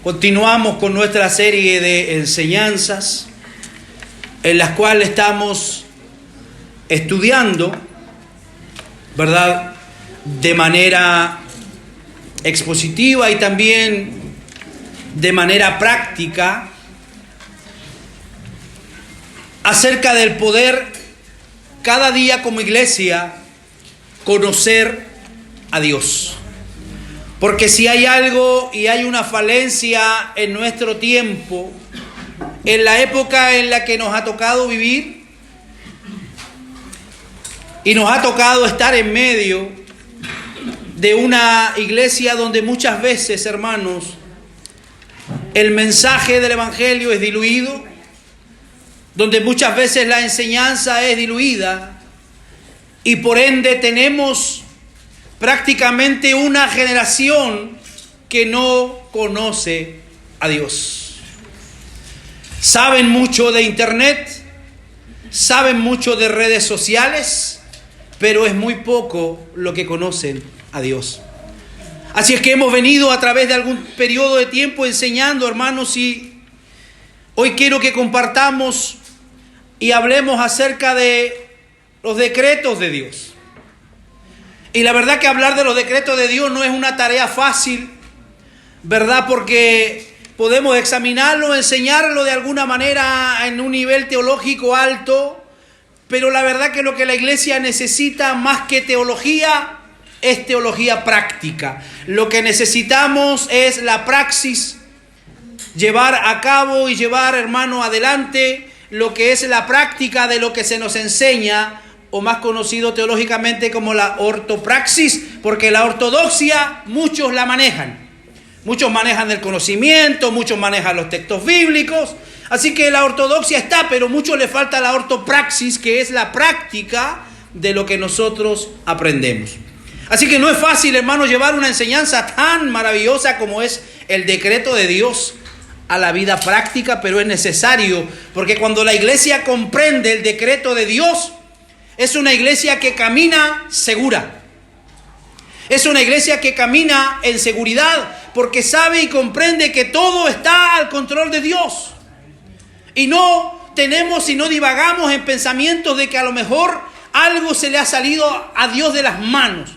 Continuamos con nuestra serie de enseñanzas en las cuales estamos estudiando, ¿verdad?, de manera expositiva y también de manera práctica acerca del poder cada día como iglesia conocer a Dios. Porque si hay algo y hay una falencia en nuestro tiempo, en la época en la que nos ha tocado vivir y nos ha tocado estar en medio de una iglesia donde muchas veces, hermanos, el mensaje del Evangelio es diluido, donde muchas veces la enseñanza es diluida y por ende tenemos prácticamente una generación que no conoce a Dios. Saben mucho de internet, saben mucho de redes sociales, pero es muy poco lo que conocen a Dios. Así es que hemos venido a través de algún periodo de tiempo enseñando, hermanos, y hoy quiero que compartamos y hablemos acerca de los decretos de Dios. Y la verdad que hablar de los decretos de Dios no es una tarea fácil, ¿verdad? Porque podemos examinarlo, enseñarlo de alguna manera en un nivel teológico alto, pero la verdad que lo que la iglesia necesita más que teología es teología práctica. Lo que necesitamos es la praxis, llevar a cabo y llevar, hermano, adelante lo que es la práctica de lo que se nos enseña, o más conocido teológicamente como la ortopraxis, porque la ortodoxia muchos la manejan. Muchos manejan el conocimiento, muchos manejan los textos bíblicos. Así que la ortodoxia está, pero mucho le falta la ortopraxis, que es la práctica de lo que nosotros aprendemos. Así que no es fácil, hermano, llevar una enseñanza tan maravillosa como es el decreto de Dios a la vida práctica, pero es necesario, porque cuando la iglesia comprende el decreto de Dios, es una iglesia que camina segura. Es una iglesia que camina en seguridad porque sabe y comprende que todo está al control de Dios. Y no tenemos y no divagamos en pensamientos de que a lo mejor algo se le ha salido a Dios de las manos.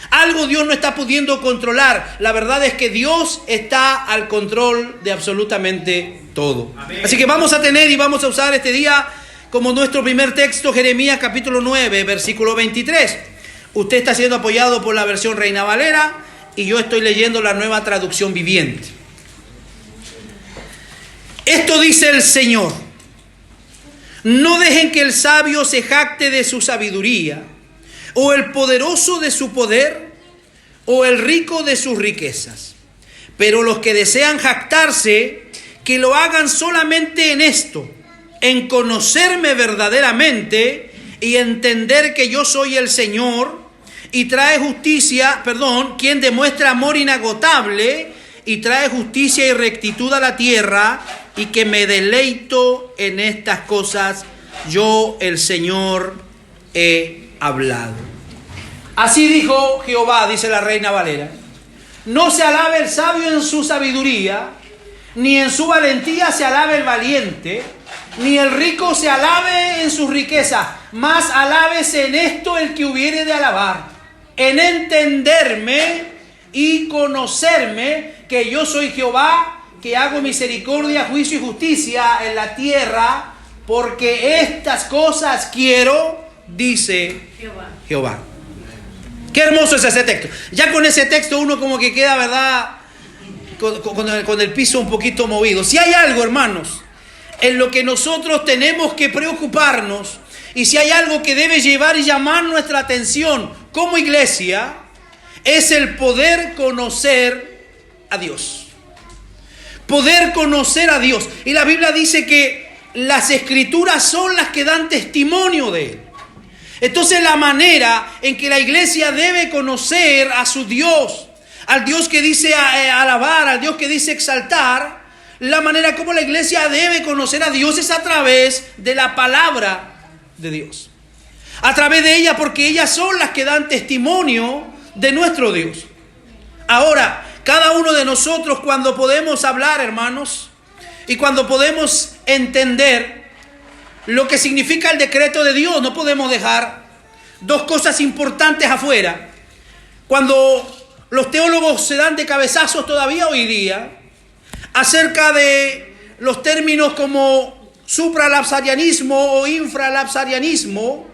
Algo Dios no está pudiendo controlar. La verdad es que Dios está al control de absolutamente todo. Amén. Así que vamos a tener y vamos a usar este día como nuestro primer texto, Jeremías capítulo 9, versículo 23. Usted está siendo apoyado por la versión Reina Valera y yo estoy leyendo la Nueva Traducción Viviente. Esto dice el Señor: no dejen que el sabio se jacte de su sabiduría, o el poderoso de su poder, o el rico de sus riquezas. Pero los que desean jactarse, que lo hagan solamente en esto, en conocerme verdaderamente y entender que yo soy el Señor y trae justicia, quien demuestra amor inagotable y trae justicia y rectitud a la tierra, y que me deleito en estas cosas, yo el Señor he hablado. Así dijo Jehová, dice la Reina Valera: no se alabe el sabio en su sabiduría, ni en su valentía se alabe el valiente, ni el rico se alabe en sus riquezas, mas alábese en esto el que hubiere de alabar, en entenderme y conocerme, que yo soy Jehová, que hago misericordia, juicio y justicia en la tierra, porque estas cosas quiero, dice Jehová. Qué hermoso es ese texto. Ya con ese texto uno como que queda, ¿verdad?, con el piso un poquito movido. Si hay algo, hermanos, en lo que nosotros tenemos que preocuparnos, y si hay algo que debe llevar y llamar nuestra atención como iglesia, es el poder conocer a Dios. Poder conocer a Dios. Y la Biblia dice que las Escrituras son las que dan testimonio de Él. Entonces la manera en que la iglesia debe conocer a su Dios, al Dios que dice alabar, al Dios que dice exaltar, la manera como la iglesia debe conocer a Dios es a través de la palabra de Dios. A través de ella, porque ellas son las que dan testimonio de nuestro Dios. Ahora, Cada uno de nosotros, cuando podemos hablar, hermanos, y cuando podemos entender lo que significa el decreto de Dios, no podemos dejar dos cosas importantes afuera. Cuando los teólogos se dan de cabezazos todavía hoy día acerca de los términos como supralapsarianismo o infralapsarianismo,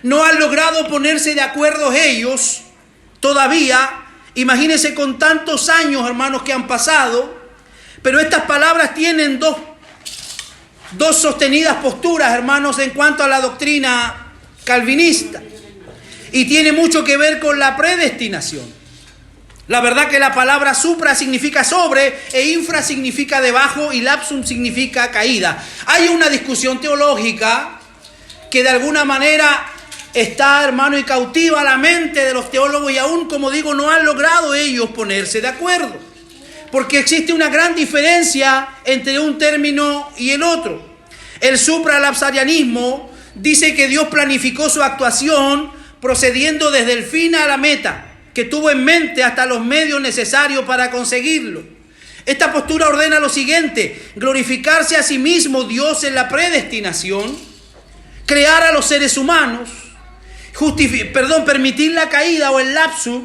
no han logrado ponerse de acuerdo ellos todavía. Imagínense con tantos años, hermanos, que han pasado, pero estas palabras tienen dos sostenidas posturas, hermanos, en cuanto a la doctrina calvinista. Y tiene mucho que ver con la predestinación. La verdad que la palabra supra significa sobre, e infra significa debajo, y lapsum significa caída. Hay una discusión teológica que de alguna manera está, hermano, y cautiva la mente de los teólogos, y aún, como digo, no han logrado ellos ponerse de acuerdo. Porque existe una gran diferencia entre un término y el otro. El supralapsarianismo dice que Dios planificó su actuación procediendo desde el fin a la meta, que tuvo en mente hasta los medios necesarios para conseguirlo. Esta postura ordena lo siguiente: glorificarse a sí mismo Dios en la predestinación, crear a los seres humanos, permitir la caída o el lapsus,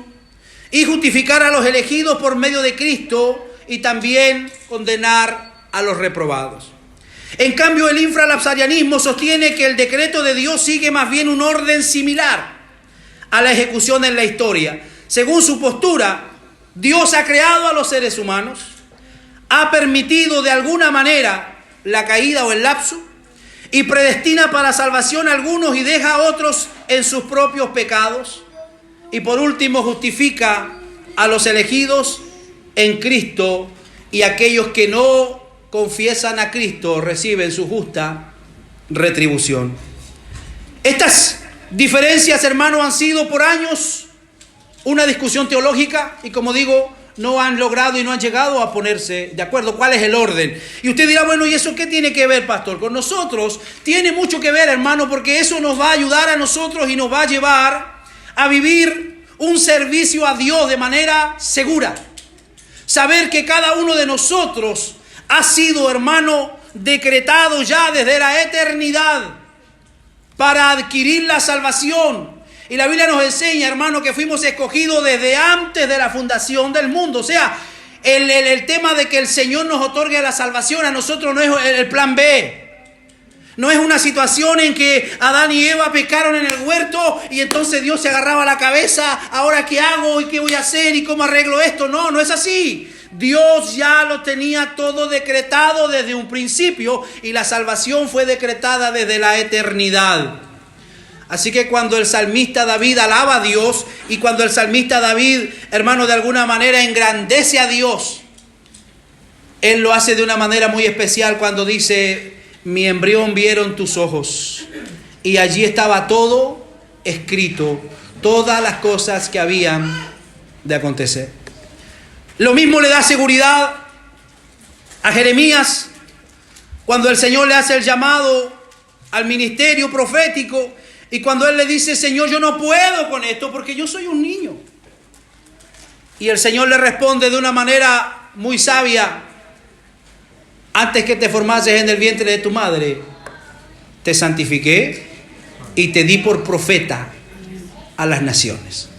y justificar a los elegidos por medio de Cristo, y también condenar a los reprobados. En cambio, el infralapsarianismo sostiene que el decreto de Dios sigue más bien un orden similar a la ejecución en la historia. Según su postura, Dios ha creado a los seres humanos, ha permitido de alguna manera la caída o el lapsus, y predestina para salvación a algunos y deja a otros en sus propios pecados. Y por último, justifica a los elegidos en Cristo, y aquellos que no confiesan a Cristo reciben su justa retribución. Estas diferencias, hermanos, han sido por años una discusión teológica, y como digo, no han logrado y no han llegado a ponerse de acuerdo cuál es el orden. Y usted dirá, bueno, ¿y eso qué tiene que ver, pastor? Con nosotros tiene mucho que ver, hermano, porque eso nos va a ayudar a nosotros y nos va a llevar a vivir un servicio a Dios de manera segura. Saber que cada uno de nosotros ha sido, hermano, decretado ya desde la eternidad para adquirir la salvación. Y la Biblia nos enseña, hermano, que fuimos escogidos desde antes de la fundación del mundo. O sea, el tema de que el Señor nos otorgue la salvación a nosotros no es el plan B. No es una situación en que Adán y Eva pecaron en el huerto y entonces Dios se agarraba la cabeza. ¿Ahora qué hago? ¿Y qué voy a hacer? ¿Y cómo arreglo esto? No, no es así. Dios ya lo tenía todo decretado desde un principio, y la salvación fue decretada desde la eternidad. Así que cuando el salmista David alaba a Dios, y cuando el salmista David, hermano, de alguna manera engrandece a Dios, él lo hace de una manera muy especial cuando dice: mi embrión vieron tus ojos, y allí estaba todo escrito, todas las cosas que habían de acontecer. Lo mismo le da seguridad a Jeremías cuando el Señor le hace el llamado al ministerio profético, y cuando él le dice: Señor, yo no puedo con esto porque yo soy un niño. Y el Señor le responde de una manera muy sabia: antes que te formases en el vientre de tu madre, te santifiqué y te di por profeta a las naciones.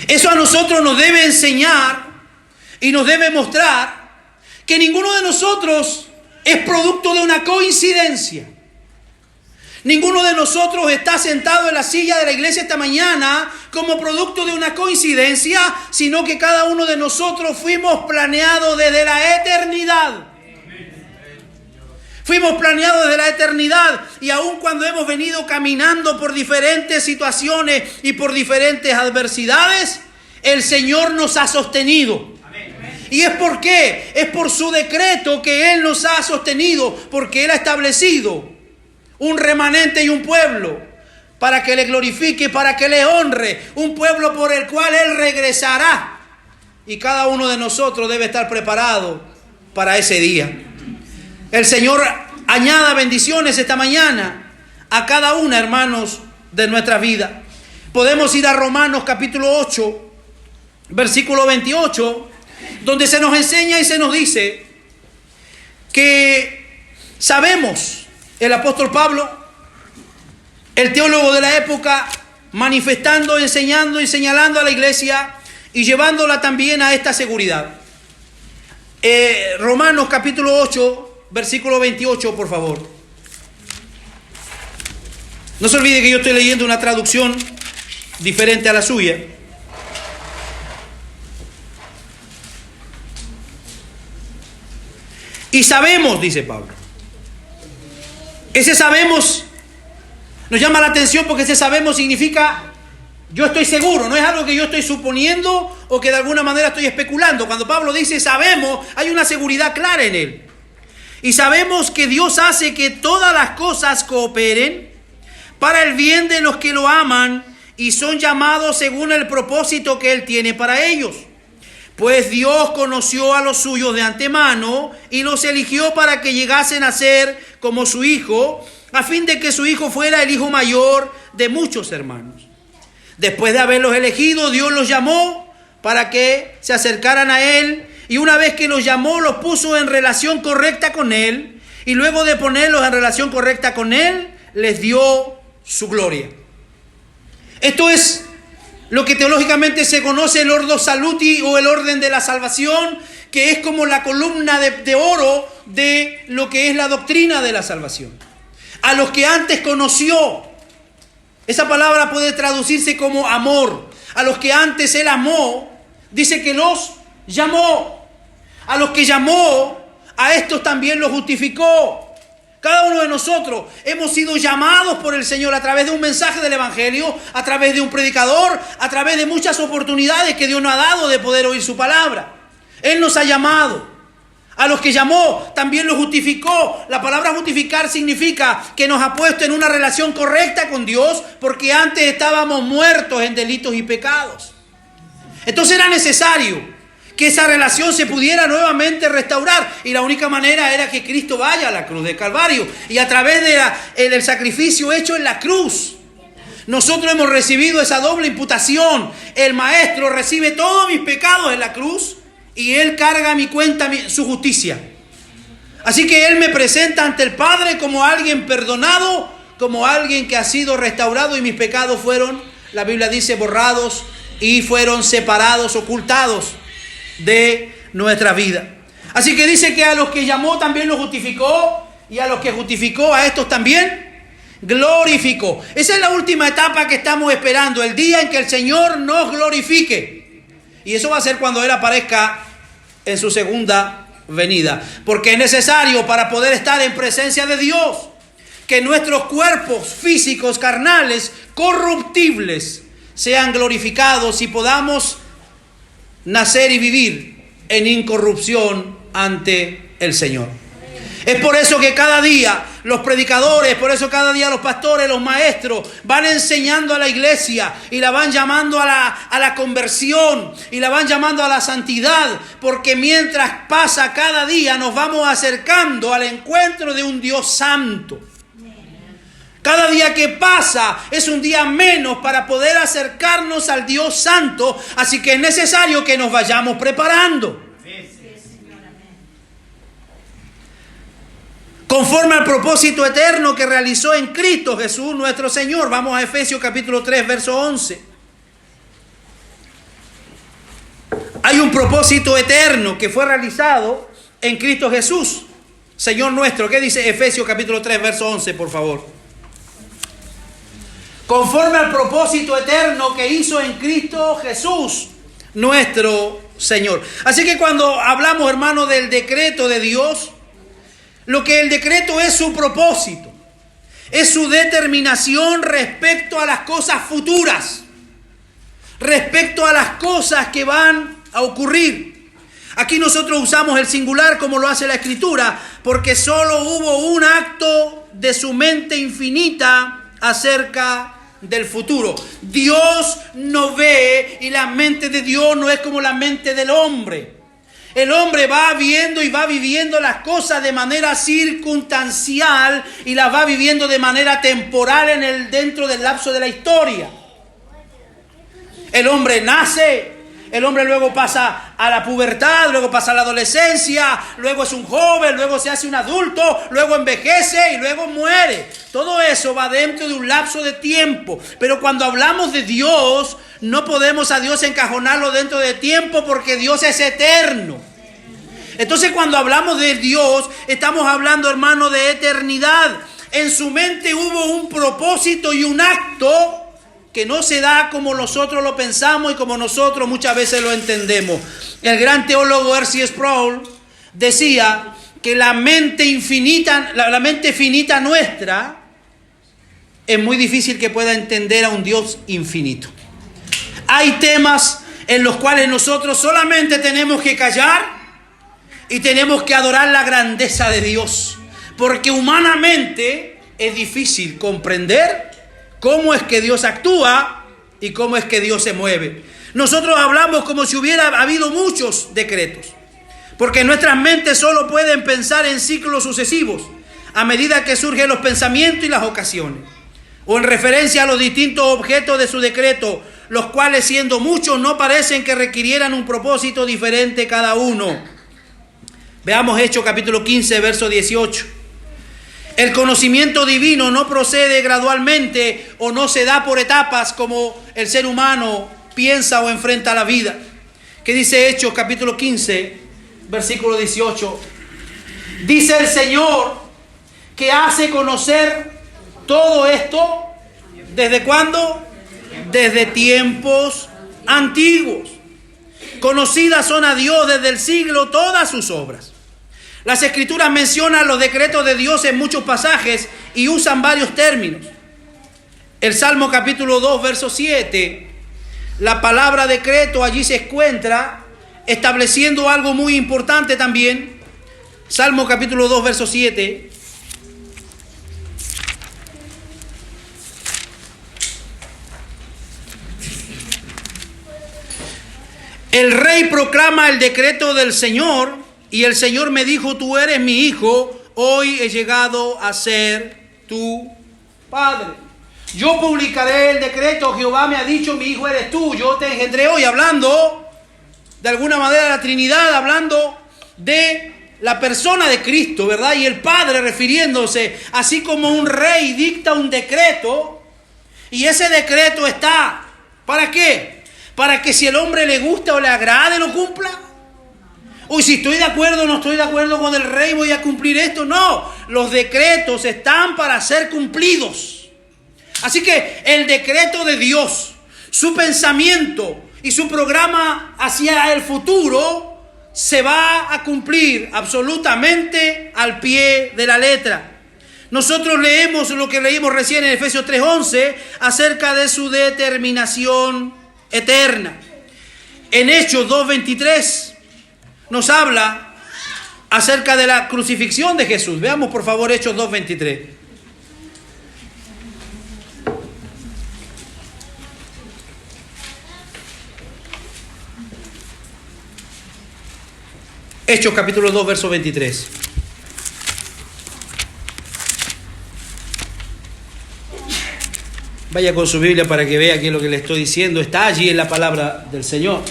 Eso a nosotros nos debe enseñar y nos debe mostrar que ninguno de nosotros es producto de una coincidencia. Ninguno de nosotros está sentado en la silla de la iglesia esta mañana como producto de una coincidencia, sino que cada uno de nosotros fuimos planeados desde la eternidad. Fuimos planeados desde la eternidad, y aun cuando hemos venido caminando por diferentes situaciones y por diferentes adversidades, el Señor nos ha sostenido. ¿Y es por qué? Es por su decreto que Él nos ha sostenido, porque Él ha establecido un remanente y un pueblo para que le glorifique, para que le honre, un pueblo por el cual Él regresará. Y cada uno de nosotros debe estar preparado para ese día. El Señor añada bendiciones esta mañana a cada una, hermanos, de nuestra vida. Podemos ir a Romanos capítulo 8, versículo 28, donde se nos enseña y se nos dice que sabemos, el apóstol Pablo, el teólogo de la época, manifestando, enseñando y señalando a la iglesia y llevándola también a esta seguridad. Romanos capítulo 8, versículo 28, por favor. No se olvide que yo estoy leyendo una traducción diferente a la suya. Y sabemos, dice Pablo. Ese sabemos nos llama la atención porque ese sabemos significa yo estoy seguro, no es algo que yo estoy suponiendo o que de alguna manera estoy especulando. Cuando Pablo dice sabemos, hay una seguridad clara en él. Y sabemos que Dios hace que todas las cosas cooperen para el bien de los que lo aman y son llamados según el propósito que Él tiene para ellos. Pues Dios conoció a los suyos de antemano y los eligió para que llegasen a ser como su Hijo, a fin de que su Hijo fuera el hijo mayor de muchos hermanos. Después de haberlos elegido, Dios los llamó para que se acercaran a Él, y una vez que los llamó, los puso en relación correcta con Él, y luego de ponerlos en relación correcta con Él, les dio su gloria. Esto es lo que teológicamente se conoce el Ordo Saluti o el orden de la salvación, que es como la columna de oro de lo que es la doctrina de la salvación. A los que antes conoció, esa palabra puede traducirse como amor. A los que antes Él amó, dice que los llamó. A los que llamó, a estos también los justificó. Cada uno de nosotros hemos sido llamados por el Señor a través de un mensaje del Evangelio, a través de un predicador, a través de muchas oportunidades que Dios nos ha dado de poder oír su palabra. Él nos ha llamado. A los que llamó también los justificó. La palabra justificar significa que nos ha puesto en una relación correcta con Dios, porque antes estábamos muertos en delitos y pecados. Entonces era necesario que esa relación se pudiera nuevamente restaurar, y la única manera era que Cristo vaya a la cruz de Calvario, y a través del sacrificio hecho en la cruz nosotros hemos recibido esa doble imputación. El Maestro recibe todos mis pecados en la cruz y Él carga a mi cuenta su justicia. Así que Él me presenta ante el Padre como alguien perdonado, como alguien que ha sido restaurado, y mis pecados fueron, la Biblia dice, borrados y fueron separados, ocultados de nuestra vida. Así que dice que a los que llamó también los justificó, y a los que justificó a estos también glorificó. Esa es la última etapa que estamos esperando, el día en que el Señor nos glorifique. Y eso va a ser cuando Él aparezca en su segunda venida. Porque es necesario, para poder estar en presencia de Dios, que nuestros cuerpos físicos, carnales, corruptibles, sean glorificados y podamos nacer y vivir en incorrupción ante el Señor. Es por eso que cada día los predicadores, por eso cada día los pastores, los maestros van enseñando a la iglesia y la van llamando a la conversión y la van llamando a la santidad, porque mientras pasa cada día nos vamos acercando al encuentro de un Dios santo. Cada día que pasa es un día menos para poder acercarnos al Dios santo, así que es necesario que nos vayamos preparando. Conforme al propósito eterno que realizó en Cristo Jesús nuestro Señor. Vamos a Efesios capítulo 3, verso 11. Hay un propósito eterno que fue realizado en Cristo Jesús, Señor nuestro. ¿Qué dice Efesios capítulo 3, verso 11, por favor? Conforme al propósito eterno que hizo en Cristo Jesús nuestro Señor. Así que cuando hablamos, hermano, del decreto de Dios, lo que el decreto es su propósito, es su determinación respecto a las cosas futuras, respecto a las cosas que van a ocurrir. Aquí nosotros usamos el singular como lo hace la Escritura, porque solo hubo un acto de su mente infinita acerca del futuro. Dios no ve, y la mente de Dios no es como la mente del hombre. El hombre va viendo y va viviendo las cosas de manera circunstancial y las va viviendo de manera temporal dentro del lapso de la historia. El hombre nace, el hombre luego pasa a la pubertad, luego pasa a la adolescencia, luego es un joven, luego se hace un adulto, luego envejece y luego muere. Todo eso va dentro de un lapso de tiempo. Pero cuando hablamos de Dios, no podemos a Dios encajonarlo dentro de tiempo porque Dios es eterno. Entonces cuando hablamos de Dios, estamos hablando, hermano, de eternidad. En su mente hubo un propósito y un acto que no se da como nosotros lo pensamos y como nosotros muchas veces lo entendemos. El gran teólogo R.C. Sproul decía que la mente infinita, la mente finita nuestra, es muy difícil que pueda entender a un Dios infinito. Hay temas en los cuales nosotros solamente tenemos que callar y tenemos que adorar la grandeza de Dios, porque humanamente es difícil comprender cómo es que Dios actúa y cómo es que Dios se mueve. Nosotros hablamos como si hubiera habido muchos decretos, porque nuestras mentes solo pueden pensar en ciclos sucesivos a medida que surgen los pensamientos y las ocasiones, o en referencia a los distintos objetos de su decreto, los cuales, siendo muchos, no parecen que requirieran un propósito diferente cada uno. Veamos Hechos capítulo 15, verso 18. El conocimiento divino no procede gradualmente o no se da por etapas como el ser humano piensa o enfrenta la vida. ¿Qué dice Hechos capítulo 15, versículo 18? Dice el Señor que hace conocer todo esto. ¿Desde cuándo? Desde tiempos antiguos. Conocidas son a Dios desde el siglo todas sus obras. Las Escrituras mencionan los decretos de Dios en muchos pasajes y usan varios términos. El Salmo capítulo 2, verso 7, la palabra decreto allí se encuentra estableciendo algo muy importante también. Salmo capítulo 2, verso 7. El rey proclama el decreto del Señor. Y el Señor me dijo, tú eres mi hijo, hoy he llegado a ser tu padre. Yo publicaré el decreto, Jehová me ha dicho, mi hijo eres tú, yo te engendré hoy. Hablando de alguna manera de la Trinidad, hablando de la persona de Cristo, ¿verdad? Y el Padre refiriéndose, así como un rey dicta un decreto, y ese decreto está, ¿para qué? Para que si el hombre le gusta o le agrade, lo cumpla. Uy, si estoy de acuerdo o no estoy de acuerdo con el rey, voy a cumplir esto. No, los decretos están para ser cumplidos. Así que el decreto de Dios, su pensamiento y su programa hacia el futuro se va a cumplir absolutamente al pie de la letra. Nosotros leemos lo que leímos recién en Efesios 3:11 acerca de su determinación eterna. En Hechos 2:23 nos habla acerca de la crucifixión de Jesús. Veamos por favor Hechos 2:23. Hechos capítulo 2, verso 23. Vaya con su Biblia para que vea que lo que le estoy diciendo está allí en la palabra del Señor.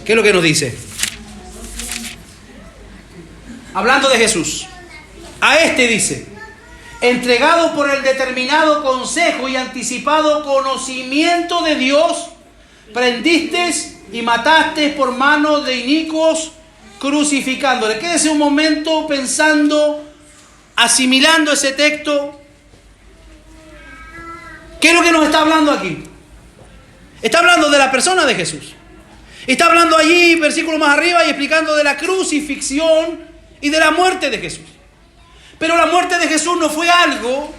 ¿Qué es lo que nos dice? Hablando de Jesús. A este dice, entregado por el determinado consejo y anticipado conocimiento de Dios, prendiste y mataste por mano de inicuos, crucificándole. Quédese un momento pensando, asimilando ese texto. ¿Qué es lo que nos está hablando aquí? Está hablando de la persona de Jesús. Está hablando allí, versículo más arriba, y explicando de la crucifixión y de la muerte de Jesús. Pero la muerte de Jesús no fue algo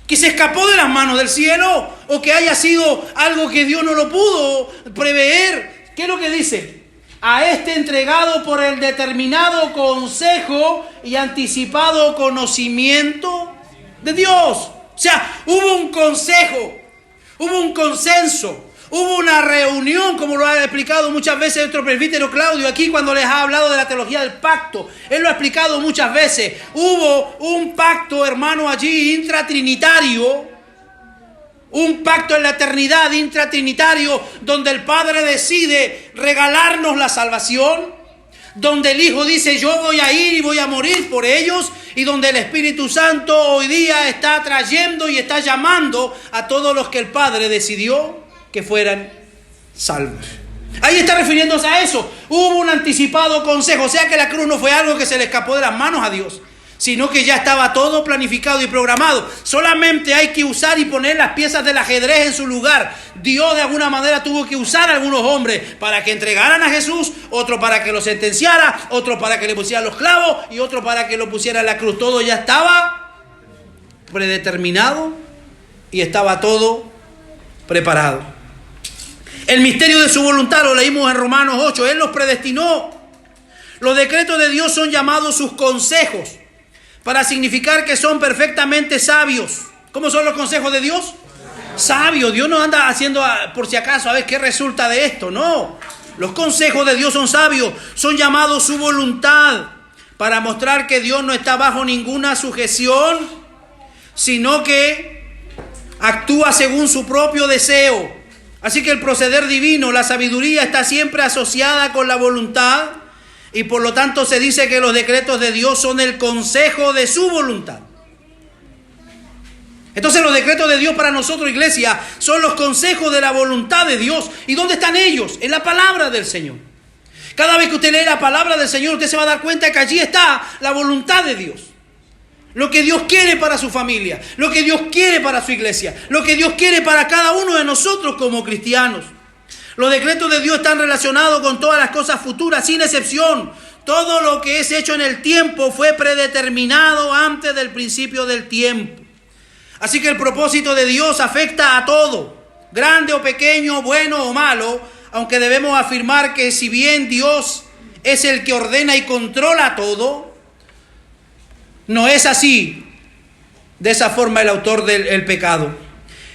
que se escapó de las manos del cielo o que haya sido algo que Dios no lo pudo prever. ¿Qué es lo que dice? A este entregado por el determinado consejo y anticipado conocimiento de Dios. O sea, hubo un consejo, hubo un consenso, Hubo una reunión, como lo ha explicado muchas veces nuestro presbítero Claudio aquí cuando les ha hablado de la teología del pacto. Él lo ha explicado muchas veces. Hubo un pacto, hermano, allí intratrinitario. Un pacto en la eternidad intratrinitario donde el Padre decide regalarnos la salvación. Donde el Hijo dice yo voy a ir y voy a morir por ellos. Y donde el Espíritu Santo hoy día está trayendo y está llamando a todos los que el Padre decidió que fueran salvos. Ahí está refiriéndose a eso. Hubo un anticipado consejo. O sea que la cruz no fue algo que se le escapó de las manos a Dios, sino que ya estaba todo planificado y programado. Solamente hay que usar y poner las piezas del ajedrez en su lugar. Dios de alguna manera tuvo que usar a algunos hombres para que entregaran a Jesús, otro para que lo sentenciara, otro para que le pusieran los clavos y otro para que lo pusiera en la cruz. Todo ya estaba predeterminado y estaba todo preparado. El misterio de su voluntad lo leímos en Romanos 8. Él los predestinó. Los decretos de Dios son llamados sus consejos, para significar que son perfectamente sabios. ¿Cómo son los consejos de Dios? Sabios. Dios no anda haciendo por si acaso a ver qué resulta de esto. No. Los consejos de Dios son sabios. Son llamados su voluntad, para mostrar que Dios no está bajo ninguna sujeción, sino que actúa según su propio deseo. Así que el proceder divino, la sabiduría, está siempre asociada con la voluntad. Y por lo tanto se dice que los decretos de Dios son el consejo de su voluntad. Entonces los decretos de Dios para nosotros, iglesia, son los consejos de la voluntad de Dios. ¿Y dónde están ellos? En la palabra del Señor. Cada vez que usted lee la palabra del Señor, usted se va a dar cuenta que allí está la voluntad de Dios. Lo que Dios quiere para su familia, lo que Dios quiere para su iglesia, lo que Dios quiere para cada uno de nosotros como cristianos. Los decretos de Dios están relacionados con todas las cosas futuras, sin excepción. Todo lo que es hecho en el tiempo fue predeterminado antes del principio del tiempo. Así que el propósito de Dios afecta a todo, grande o pequeño, bueno o malo, aunque debemos afirmar que si bien Dios es el que ordena y controla todo, no es así, de esa forma el autor del pecado.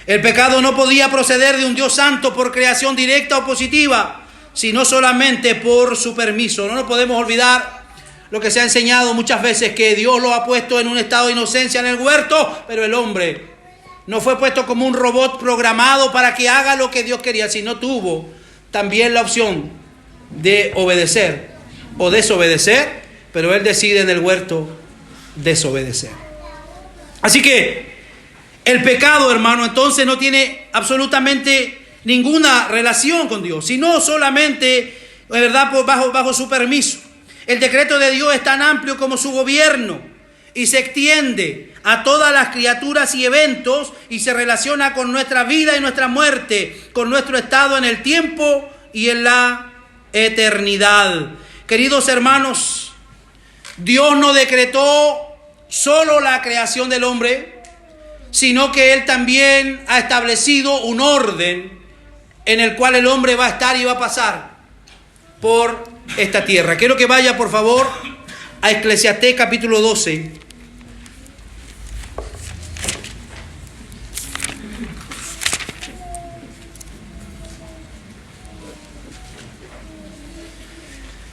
El pecado no podía proceder de un Dios santo por creación directa o positiva, sino solamente por su permiso. No nos podemos olvidar lo que se ha enseñado muchas veces, que Dios lo ha puesto en un estado de inocencia en el huerto, pero el hombre no fue puesto como un robot programado para que haga lo que Dios quería, sino tuvo también la opción de obedecer o desobedecer, pero él decide en el huerto desobedecer. Así que el pecado, hermano, entonces no tiene absolutamente ninguna relación con Dios, sino solamente, de verdad, bajo su permiso. El decreto de Dios es tan amplio como su gobierno y se extiende a todas las criaturas y eventos y se relaciona con nuestra vida y nuestra muerte, con nuestro estado en el tiempo y en la eternidad. Queridos hermanos, Dios no decretó solo la creación del hombre, sino que Él también ha establecido un orden en el cual el hombre va a estar y va a pasar por esta tierra. Quiero que vaya, por favor, a Eclesiastés capítulo 12.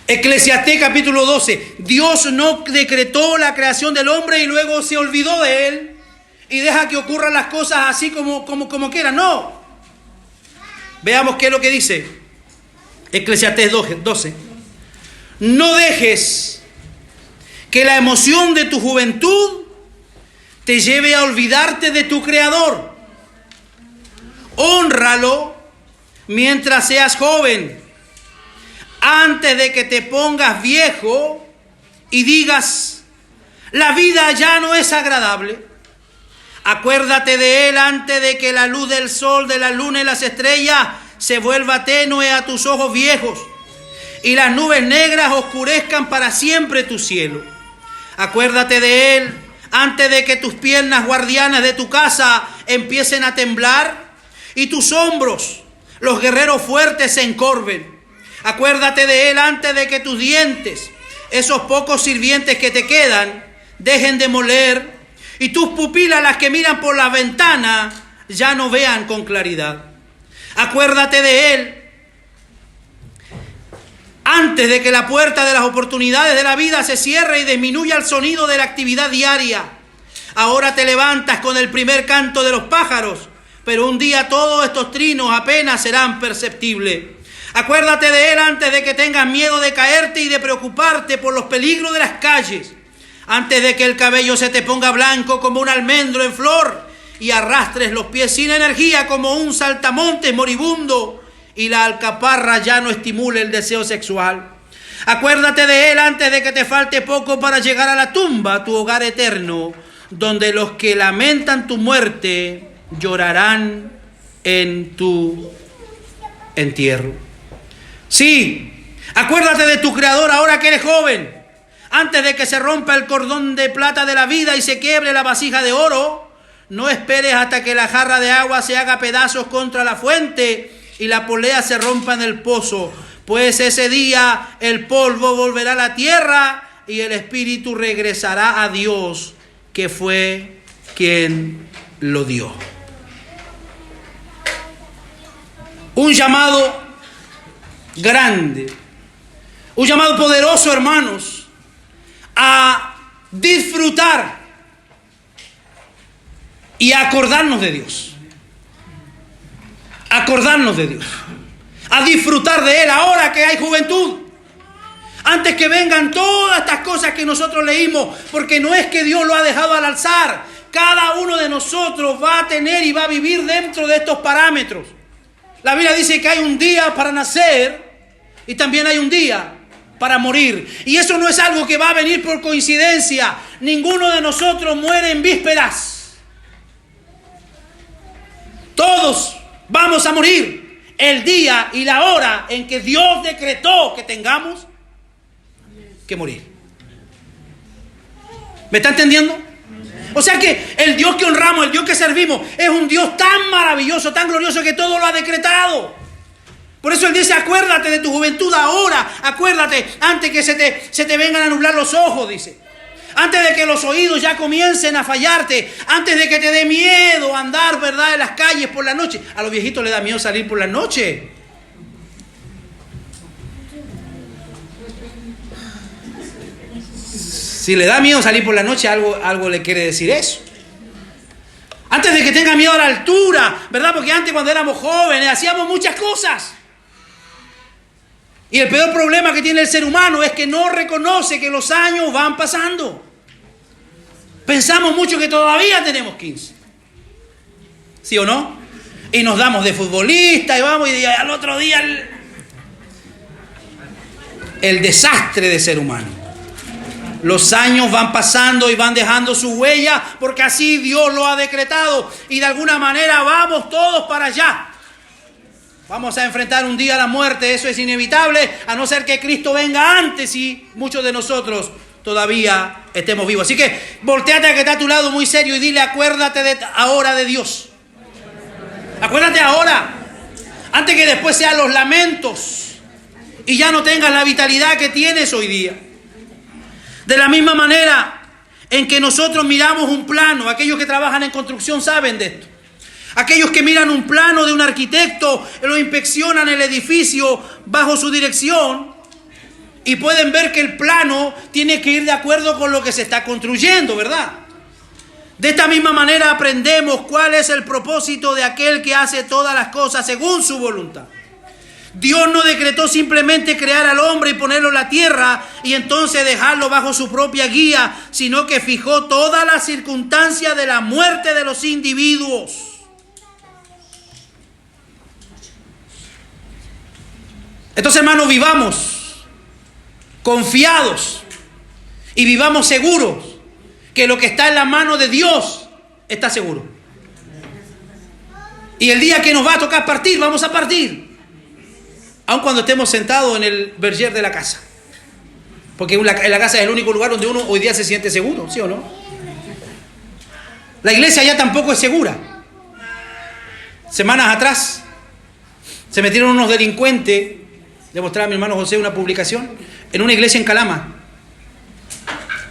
Eclesiastés capítulo 12. Dios no decretó la creación del hombre y luego se olvidó de él y deja que ocurran las cosas así como quieran. No. Veamos qué es lo que dice Eclesiastés 12. No dejes que la emoción de tu juventud te lleve a olvidarte de tu Creador. Hónralo mientras seas joven, antes de que te pongas viejo y digas, la vida ya no es agradable. Acuérdate de Él antes de que la luz del sol, de la luna y las estrellas se vuelva tenue a tus ojos viejos y las nubes negras oscurezcan para siempre tu cielo. Acuérdate de Él antes de que tus piernas guardianas de tu casa empiecen a temblar y tus hombros, los guerreros fuertes, se encorven. Acuérdate de Él antes de que tus dientes, esos pocos sirvientes que te quedan, dejen de moler y tus pupilas, las que miran por la ventana, ya no vean con claridad. Acuérdate de Él antes de que la puerta de las oportunidades de la vida se cierre y disminuya el sonido de la actividad diaria. Ahora te levantas con el primer canto de los pájaros, pero un día todos estos trinos apenas serán perceptibles. Acuérdate de Él antes de que tengas miedo de caerte y de preocuparte por los peligros de las calles. Antes de que el cabello se te ponga blanco como un almendro en flor y arrastres los pies sin energía como un saltamontes moribundo y la alcaparra ya no estimule el deseo sexual. Acuérdate de Él antes de que te falte poco para llegar a la tumba, tu hogar eterno, donde los que lamentan tu muerte llorarán en tu entierro. Sí, acuérdate de tu Creador ahora que eres joven, antes de que se rompa el cordón de plata de la vida y se quiebre la vasija de oro. No esperes hasta que la jarra de agua se haga pedazos contra la fuente y la polea se rompa en el pozo, pues ese día el polvo volverá a la tierra y el espíritu regresará a Dios, que fue quien lo dio. Un llamado grande, un llamado poderoso, hermanos, a disfrutar y a acordarnos de Dios. Acordarnos de Dios, a disfrutar de Él ahora que hay juventud, antes que vengan todas estas cosas que nosotros leímos, porque no es que Dios lo ha dejado al alzar. Cada uno de nosotros va a tener y va a vivir dentro de estos parámetros. La Biblia dice que hay un día para nacer y también hay un día para morir, y eso no es algo que va a venir por coincidencia. Ninguno de nosotros muere en vísperas. Todos vamos a morir el día y la hora en que Dios decretó que tengamos que morir. ¿Me está entendiendo? O sea que el Dios que honramos, el Dios que servimos, es un Dios tan maravilloso, tan glorioso, que todo lo ha decretado. Por eso Él dice: acuérdate de tu juventud ahora, acuérdate antes que se te vengan a nublar los ojos, dice. Antes de que los oídos ya comiencen a fallarte, antes de que te dé miedo andar, ¿verdad?, en las calles por la noche. A los viejitos les da miedo salir por la noche. Si le da miedo salir por la noche, algo le quiere decir eso. Antes de que tenga miedo a la altura, ¿verdad? Porque antes, cuando éramos jóvenes, hacíamos muchas cosas. Y el peor problema que tiene el ser humano es que no reconoce que los años van pasando. Pensamos mucho que todavía tenemos 15. ¿Sí o no? Y nos damos de futbolista y vamos, y al otro día el desastre de ser humano. Los años van pasando y van dejando su huella, porque así Dios lo ha decretado. Y de alguna manera vamos todos para allá. Vamos a enfrentar un día la muerte, eso es inevitable, a no ser que Cristo venga antes y muchos de nosotros todavía estemos vivos. Así que volteate a que está a tu lado muy serio y dile: acuérdate ahora de Dios. Acuérdate ahora, antes que después sean los lamentos y ya no tengas la vitalidad que tienes hoy día. De la misma manera en que nosotros miramos un plano, aquellos que trabajan en construcción saben de esto. Aquellos que miran un plano de un arquitecto, lo inspeccionan el edificio bajo su dirección y pueden ver que el plano tiene que ir de acuerdo con lo que se está construyendo, ¿verdad? De esta misma manera aprendemos cuál es el propósito de aquel que hace todas las cosas según su voluntad. Dios no decretó simplemente crear al hombre y ponerlo en la tierra y entonces dejarlo bajo su propia guía, sino que fijó todas las circunstancias de la muerte de los individuos. Entonces, hermanos, vivamos confiados y vivamos seguros que lo que está en la mano de Dios está seguro. Y el día que nos va a tocar partir, vamos a partir. Aun cuando estemos sentados en el verger de la casa. Porque en la casa es el único lugar donde uno hoy día se siente seguro, ¿sí o no? La iglesia ya tampoco es segura. Semanas atrás se metieron unos delincuentes. Le mostraba a mi hermano José una publicación en una iglesia en Calama.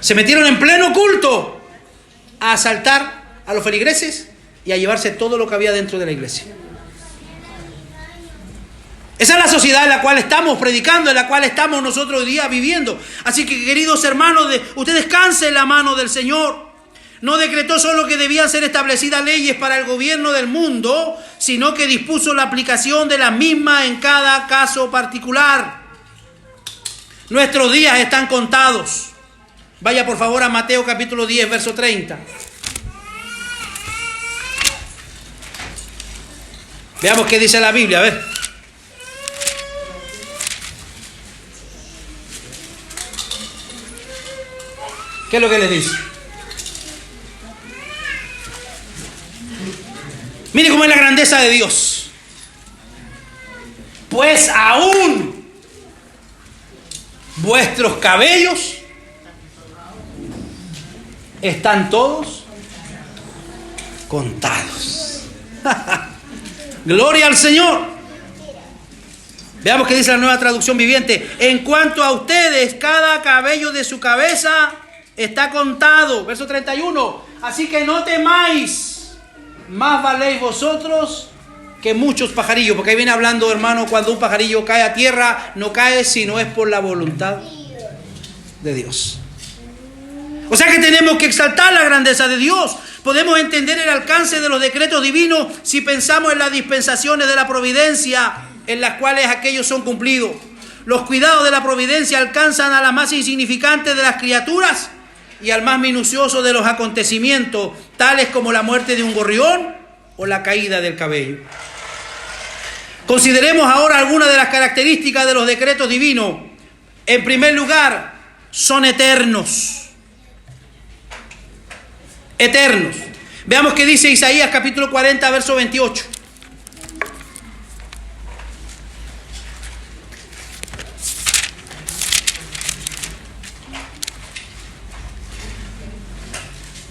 Se metieron en pleno culto a asaltar a los feligreses y a llevarse todo lo que había dentro de la iglesia. Esa es la sociedad en la cual estamos predicando, en la cual estamos nosotros hoy día viviendo. Así que, queridos hermanos, ustedes cansen la mano del Señor. No decretó solo que debían ser establecidas leyes para el gobierno del mundo, sino que dispuso la aplicación de las mismas en cada caso particular. Nuestros días están contados. Vaya por favor a Mateo capítulo 10, verso 30. Veamos qué dice la Biblia, a ver. ¿Qué es lo que les dice? Mire cómo es la grandeza de Dios. Pues aún vuestros cabellos están todos contados. Gloria al Señor. Veamos qué dice la Nueva Traducción Viviente. En cuanto a ustedes, cada cabello de su cabeza está contado. Verso 31. Así que no temáis. Más valéis vosotros que muchos pajarillos. Porque ahí viene hablando, hermano, cuando un pajarillo cae a tierra, no cae si no es por la voluntad de Dios. O sea que tenemos que exaltar la grandeza de Dios. Podemos entender el alcance de los decretos divinos si pensamos en las dispensaciones de la providencia en las cuales aquellos son cumplidos. Los cuidados de la providencia alcanzan a la más insignificante de las criaturas y al más minucioso de los acontecimientos, tales como la muerte de un gorrión o la caída del cabello. Consideremos ahora algunas de las características de los decretos divinos. En primer lugar, son eternos. Eternos. Veamos qué dice Isaías capítulo 40, verso 28.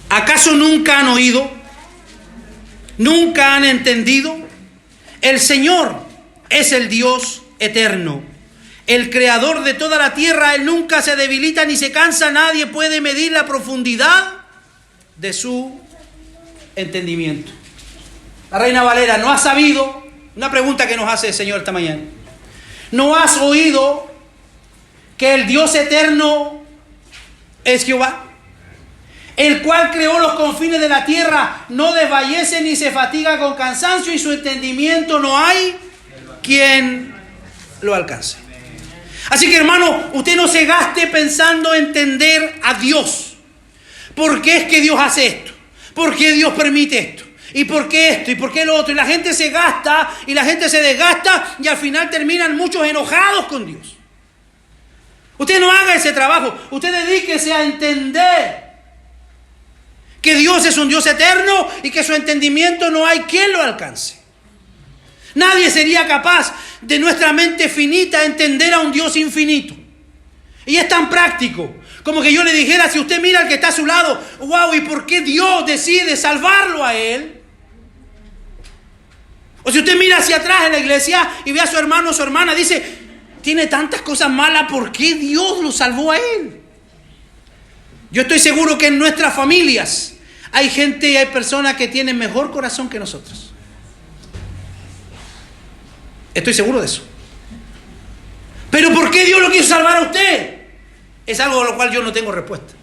¿Acaso nunca han oído? ¿Nunca han entendido? El Señor es el Dios eterno, el creador de toda la tierra. Él nunca se debilita ni se cansa. Nadie puede medir la profundidad de su entendimiento. La Reina Valera, ¿no has sabido? Una pregunta que nos hace el Señor esta mañana. ¿No has oído que el Dios eterno es Jehová? El cual creó los confines de la tierra, no desfallece ni se fatiga con cansancio, y su entendimiento no hay quien lo alcance. Así que, hermano, usted no se gaste pensando entender a Dios. ¿Por qué es que Dios hace esto? ¿Por qué Dios permite esto? ¿Y por qué esto? ¿Y por qué lo otro? Y la gente se gasta y la gente se desgasta y al final terminan muchos enojados con Dios. Usted no haga ese trabajo. Usted dedíquese a entender que Dios es un Dios eterno y que su entendimiento no hay quien lo alcance. Nadie sería capaz de nuestra mente finita entender a un Dios infinito. Y es tan práctico como que yo le dijera, si usted mira al que está a su lado, wow, ¿y por qué Dios decide salvarlo a él? O si usted mira hacia atrás en la iglesia y ve a su hermano o su hermana, dice, tiene tantas cosas malas, ¿por qué Dios lo salvó a él? Yo estoy seguro que en nuestras familias hay gente y hay personas que tienen mejor corazón que nosotros. Estoy seguro de eso. Pero ¿por qué Dios lo quiso salvar a usted? Es algo a lo cual yo no tengo respuesta.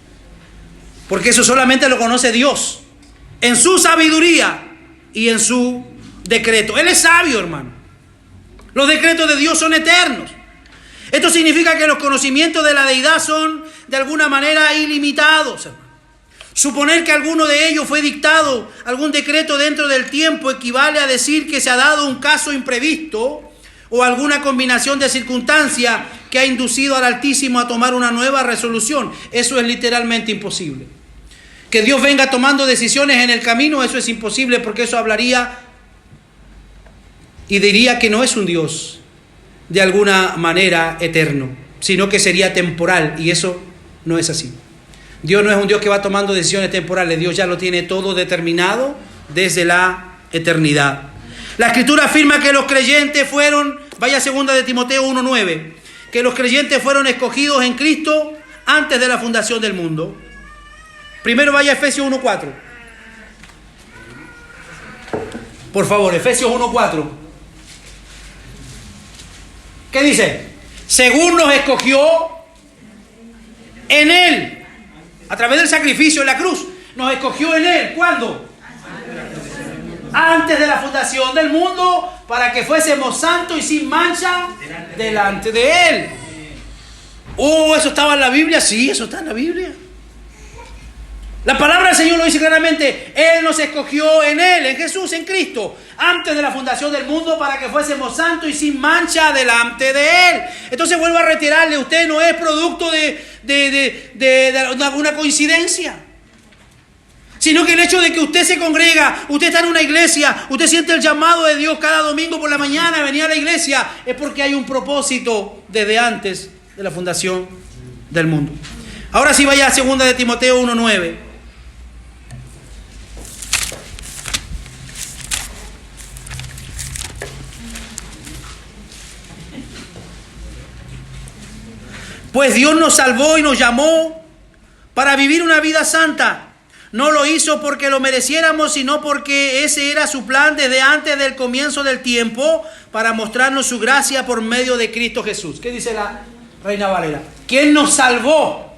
Porque eso solamente lo conoce Dios, en su sabiduría y en su decreto. Él es sabio, hermano. Los decretos de Dios son eternos. Esto significa que los conocimientos de la deidad son de alguna manera ilimitados, hermano. Suponer que alguno de ellos fue dictado algún decreto dentro del tiempo equivale a decir que se ha dado un caso imprevisto o alguna combinación de circunstancias que ha inducido al Altísimo a tomar una nueva resolución. Eso es literalmente imposible. Que Dios venga tomando decisiones en el camino, eso es imposible, porque eso hablaría y diría que no es un Dios de alguna manera eterno, sino que sería temporal, y eso no es así. Dios no es un Dios que va tomando decisiones temporales. Dios ya lo tiene todo determinado desde la eternidad. La Escritura afirma que los creyentes fueron, vaya segunda de Timoteo 1:9, que los creyentes fueron escogidos en Cristo antes de la fundación del mundo. Primero vaya a Efesios 1:4. Por favor, Efesios 1:4. ¿Qué dice? Según nos escogió en Él, a través del sacrificio en la cruz. Nos escogió en Él. ¿Cuándo? Antes de la fundación del mundo, para que fuésemos santos y sin mancha delante de Él. Oh, ¿eso estaba en la Biblia? Sí, eso está en la Biblia. La palabra del Señor lo dice claramente. Él nos escogió en Él, en Jesús, en Cristo, antes de la fundación del mundo, para que fuésemos santos y sin mancha delante de Él. Entonces vuelvo a reiterarle, usted no es producto de una coincidencia, sino que el hecho de que usted se congrega, usted está en una iglesia, usted siente el llamado de Dios cada domingo por la mañana a venir a la iglesia, es porque hay un propósito desde antes de la fundación del mundo. Ahora sí, vaya a 2 de Timoteo 1:9. Pues Dios nos salvó y nos llamó para vivir una vida santa. No lo hizo porque lo mereciéramos, sino porque ese era su plan desde antes del comienzo del tiempo, para mostrarnos su gracia por medio de Cristo Jesús. ¿Qué dice la Reina Valera? ¿Quién nos salvó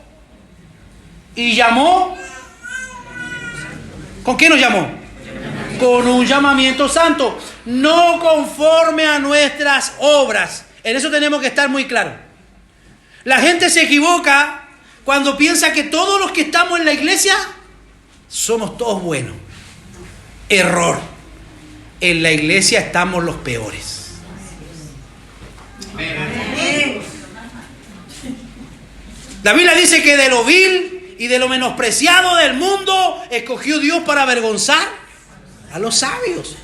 y llamó? ¿Con qué nos llamó? Con un llamamiento santo, no conforme a nuestras obras. En eso tenemos que estar muy claros. La gente se equivoca cuando piensa que todos los que estamos en la iglesia somos todos buenos. Error. En la iglesia estamos los peores. La Biblia dice que de lo vil y de lo menospreciado del mundo escogió Dios para avergonzar a los sabios.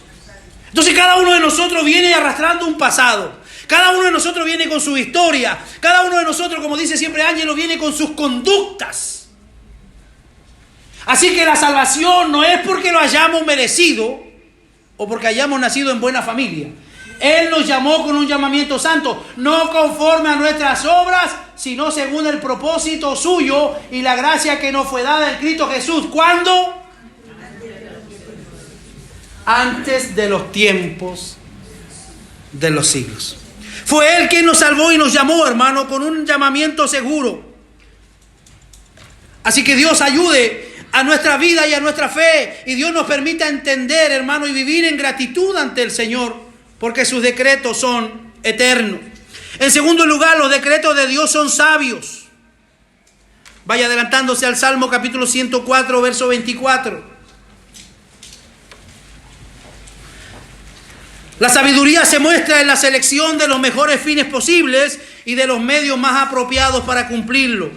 Entonces cada uno de nosotros viene arrastrando un pasado. Cada uno de nosotros viene con su historia. Cada uno de nosotros, como dice siempre Ángelo, viene con sus conductas. Así que la salvación no es porque lo hayamos merecido o porque hayamos nacido en buena familia. Él nos llamó con un llamamiento santo, no conforme a nuestras obras, sino según el propósito suyo y la gracia que nos fue dada en Cristo Jesús. ¿Cuándo? Antes de los tiempos de los siglos. Fue Él quien nos salvó y nos llamó, hermano, con un llamamiento seguro. Así que Dios ayude a nuestra vida y a nuestra fe, y Dios nos permita entender, hermano, y vivir en gratitud ante el Señor, porque sus decretos son eternos. En segundo lugar, los decretos de Dios son sabios. Vaya adelantándose al Salmo capítulo 104, verso 24. La sabiduría se muestra en la selección de los mejores fines posibles y de los medios más apropiados para cumplirlo.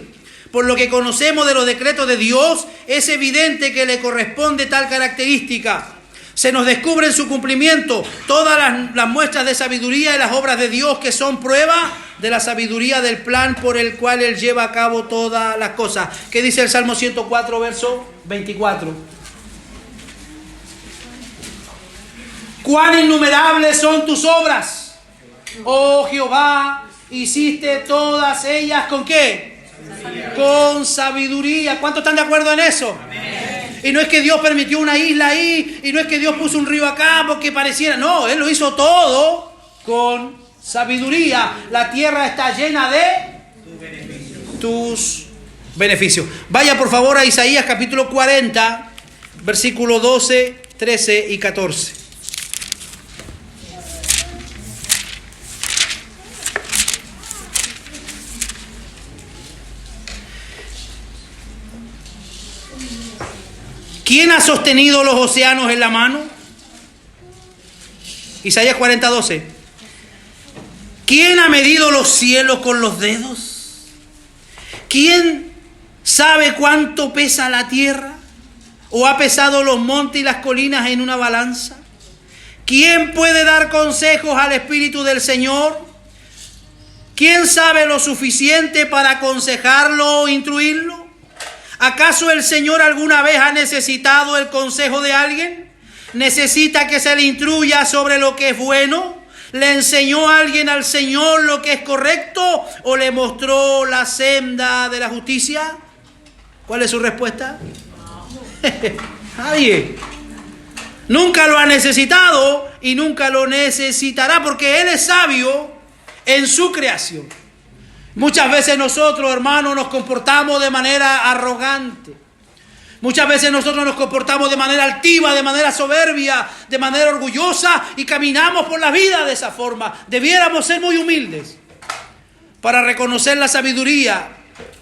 Por lo que conocemos de los decretos de Dios, es evidente que le corresponde tal característica. Se nos descubre en su cumplimiento todas las muestras de sabiduría y las obras de Dios, que son prueba de la sabiduría del plan por el cual Él lleva a cabo todas las cosas. ¿Qué dice el Salmo 104, verso 24? Cuán innumerables son tus obras, oh Jehová, hiciste todas ellas ¿con qué? Con sabiduría. ¿Cuántos están de acuerdo en eso? Amén. Y no es que Dios permitió una isla ahí, y no es que Dios puso un río acá porque pareciera, no, Él lo hizo todo con sabiduría. La tierra está llena de tus beneficios. Vaya por favor a Isaías capítulo 40, versículos 12, 13 y 14. ¿Quién ha sostenido los océanos en la mano? Isaías 40, 12. ¿Quién ha medido los cielos con los dedos? ¿Quién sabe cuánto pesa la tierra? ¿O ha pesado los montes y las colinas en una balanza? ¿Quién puede dar consejos al Espíritu del Señor? ¿Quién sabe lo suficiente para aconsejarlo o instruirlo? ¿Acaso el Señor alguna vez ha necesitado el consejo de alguien? ¿Necesita que se le instruya sobre lo que es bueno? ¿Le enseñó alguien al Señor lo que es correcto o le mostró la senda de la justicia? ¿Cuál es su respuesta? Nadie. Nunca lo ha necesitado y nunca lo necesitará, porque Él es sabio, en su creación. Muchas veces nosotros, hermanos, nos comportamos de manera arrogante. Muchas veces nosotros nos comportamos de manera altiva, de manera soberbia, de manera orgullosa y caminamos por la vida de esa forma. Debiéramos ser muy humildes para reconocer la sabiduría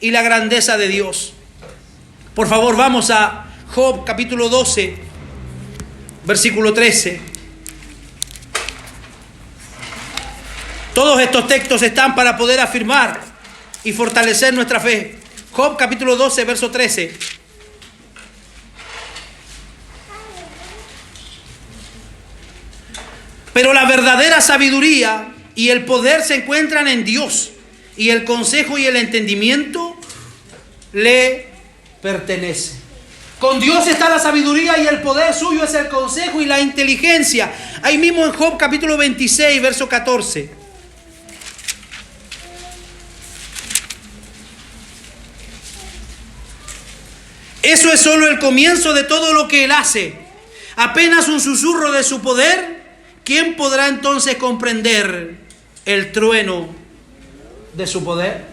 y la grandeza de Dios. Por favor, vamos a Job capítulo 12, versículo 13. Todos estos textos están para poder afirmar y fortalecer nuestra fe. Job capítulo 12, verso 13. Pero la verdadera sabiduría y el poder se encuentran en Dios, y el consejo y el entendimiento le pertenece. Con Dios está la sabiduría y el poder suyo es el consejo y la inteligencia. Ahí mismo en Job capítulo 26, verso 14. Eso es solo el comienzo de todo lo que Él hace. Apenas un susurro de su poder. ¿Quién podrá entonces comprender el trueno de su poder?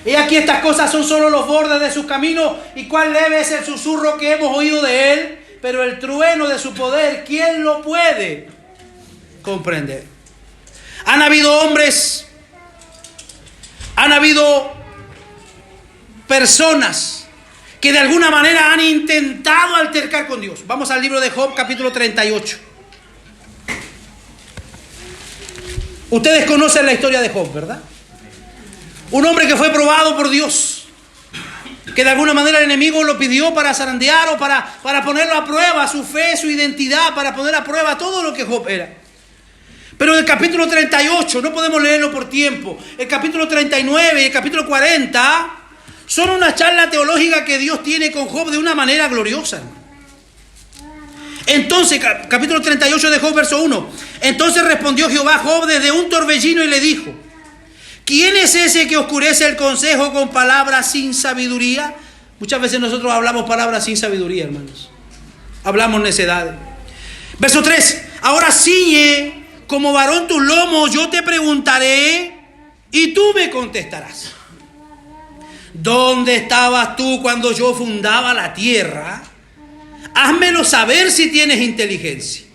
Y aquí estas cosas son solo los bordes de su camino, y cuán leve es el susurro que hemos oído de Él, pero el trueno de su poder, ¿quién lo puede comprender? Han habido hombres, han habido personas que de alguna manera han intentado altercar con Dios. Vamos al libro de Job, capítulo 38. Ustedes conocen la historia de Job, ¿verdad? Un hombre que fue probado por Dios, que de alguna manera el enemigo lo pidió para zarandear o para ponerlo a prueba, su fe, su identidad, para poner a prueba todo lo que Job era. Pero el capítulo 38, no podemos leerlo por tiempo, el capítulo 39 y el capítulo 40 son una charla teológica que Dios tiene con Job de una manera gloriosa. Entonces, capítulo 38 de Job, verso 1. Entonces respondió Jehová a Job desde un torbellino y le dijo: ¿quién es ese que oscurece el consejo con palabras sin sabiduría? Muchas veces nosotros hablamos palabras sin sabiduría, hermanos. Hablamos necedades. Verso 3. Ahora ciñe como varón tus lomos, yo te preguntaré y tú me contestarás. ¿Dónde estabas tú cuando yo fundaba la tierra? Házmelo saber si tienes inteligencia.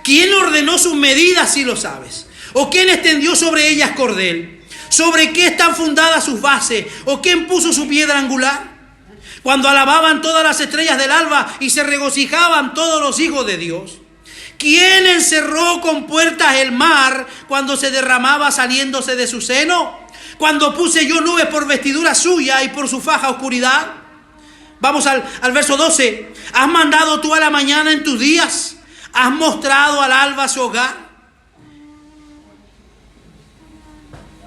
¿Quién ordenó sus medidas si lo sabes? ¿O quién extendió sobre ellas cordel? ¿Sobre qué están fundadas sus bases? ¿O quién puso su piedra angular? Cuando alababan todas las estrellas del alba y se regocijaban todos los hijos de Dios. ¿Quién encerró con puertas el mar cuando se derramaba saliéndose de su seno? Cuando puse yo nubes por vestidura suya y por su faja oscuridad. Vamos al verso 12. ¿Has mandado tú a la mañana en tus días? ¿Has mostrado al alba su hogar?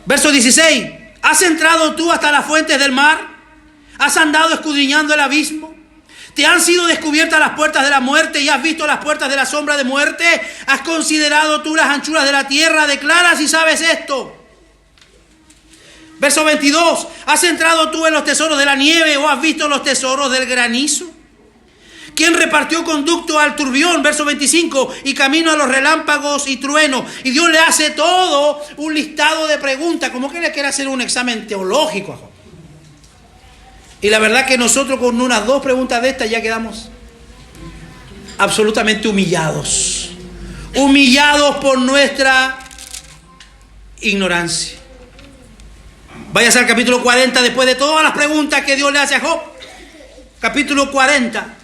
Verso 16. ¿Has entrado tú hasta las fuentes del mar? ¿Has andado escudriñando el abismo? ¿Te han sido descubiertas las puertas de la muerte y has visto las puertas de la sombra de muerte? ¿Has considerado tú las anchuras de la tierra? Declara si sabes esto. Verso 22. ¿Has entrado tú en los tesoros de la nieve o has visto los tesoros del granizo? ¿Quién repartió conducto al turbión? Verso 25. Y camino a los relámpagos y truenos. Y Dios le hace todo un listado de preguntas, como que le quiere hacer un examen teológico a Job. Y la verdad que nosotros con unas dos preguntas de estas ya quedamos absolutamente humillados. Humillados por nuestra ignorancia. Váyase al capítulo 40 después de todas las preguntas que Dios le hace a Job. Capítulo 40,